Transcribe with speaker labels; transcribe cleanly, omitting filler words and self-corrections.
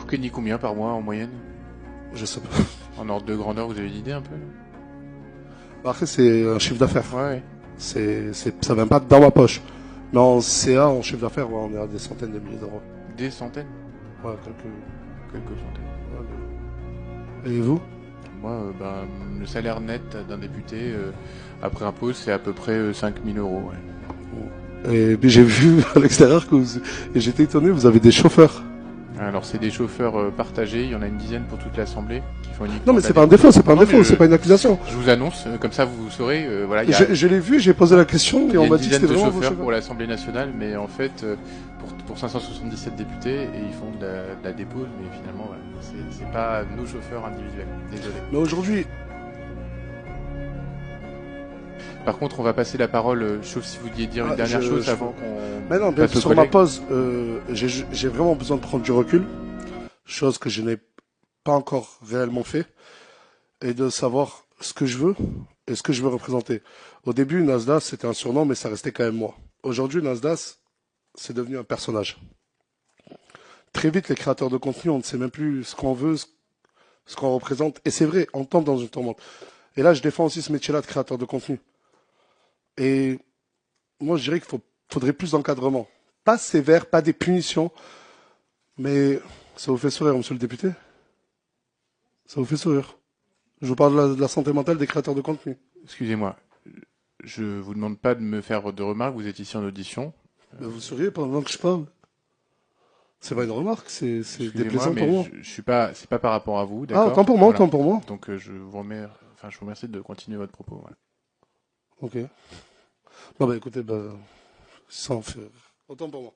Speaker 1: gagnez combien par mois en moyenne?
Speaker 2: Je sais pas.
Speaker 1: En ordre de grandeur, vous avez une idée un peu?
Speaker 2: Après, c'est un chiffre d'affaires.
Speaker 1: Ouais.
Speaker 2: Ça vient pas dans ma poche. Mais en CA, en chiffre d'affaires, ouais, on est à des centaines de milliers d'euros.
Speaker 1: Des centaines?
Speaker 2: Ouais,
Speaker 1: Quelques centaines.
Speaker 2: ouais. Et vous?
Speaker 1: Moi, le salaire net d'un député, après impôt, c'est à peu près 5000 euros. Ouais.
Speaker 2: Et puis j'ai vu à l'extérieur et j'étais étonné, vous avez des chauffeurs.
Speaker 1: Alors, c'est des chauffeurs partagés, il y en a une dizaine pour toute l'Assemblée, qui font uniquement
Speaker 2: Non, mais
Speaker 1: de la
Speaker 2: c'est pas un
Speaker 1: dépôt.
Speaker 2: défaut, c'est pas un
Speaker 1: Non, mais
Speaker 2: défaut, c'est pas une accusation.
Speaker 1: Je vous annonce, comme ça vous saurez, voilà, il y a,
Speaker 2: Je l'ai vu, j'ai posé la question
Speaker 1: il
Speaker 2: et
Speaker 1: y a
Speaker 2: on
Speaker 1: une
Speaker 2: m'a dit que
Speaker 1: dizaine
Speaker 2: c'était
Speaker 1: de
Speaker 2: vraiment vos
Speaker 1: chauffeurs pour
Speaker 2: chauffeurs.
Speaker 1: l'Assemblée nationale, mais en fait, pour 577 députés, et ils font de la dépose, mais finalement, voilà, c'est pas nos chauffeurs individuels. Désolé.
Speaker 2: Mais aujourd'hui,
Speaker 1: Par contre, on va passer la parole, sauf si vous vouliez dire une dernière chose avant qu'on
Speaker 2: mais non,
Speaker 1: passe au
Speaker 2: sur ma
Speaker 1: collègue.
Speaker 2: pause, j'ai vraiment besoin de prendre du recul, chose que je n'ai pas encore réellement fait, et de savoir ce que je veux et ce que je veux représenter. Au début, Nasdaq, c'était un surnom, mais ça restait quand même moi. Aujourd'hui, Nasdaq, c'est devenu un personnage. Très vite, les créateurs de contenu, on ne sait même plus ce qu'on veut, ce qu'on représente. Et c'est vrai, on tombe dans une tourmente. Et là, je défends aussi ce métier-là de créateur de contenu. Et moi, je dirais qu'il faudrait plus d'encadrement. Pas sévère, pas des punitions, mais ça vous fait sourire, monsieur le député? Ça vous fait sourire? Je vous parle de la santé mentale des créateurs de contenu.
Speaker 1: Excusez-moi, je vous demande pas de me faire de remarques, vous êtes ici en audition.
Speaker 2: Mais vous souriez pendant que je parle. C'est pas une remarque, c'est
Speaker 1: Excusez-moi,
Speaker 2: déplaisant pour
Speaker 1: mais
Speaker 2: moi.
Speaker 1: je suis pas, c'est pas par rapport à vous,
Speaker 2: Ah,
Speaker 1: d'accord?
Speaker 2: autant pour moi,
Speaker 1: Voilà.
Speaker 2: autant pour moi.
Speaker 1: Donc je vous remercie de continuer votre propos. Voilà.
Speaker 2: Ok. Bon, bah écoutez, bah, sans faire. Autant pour moi.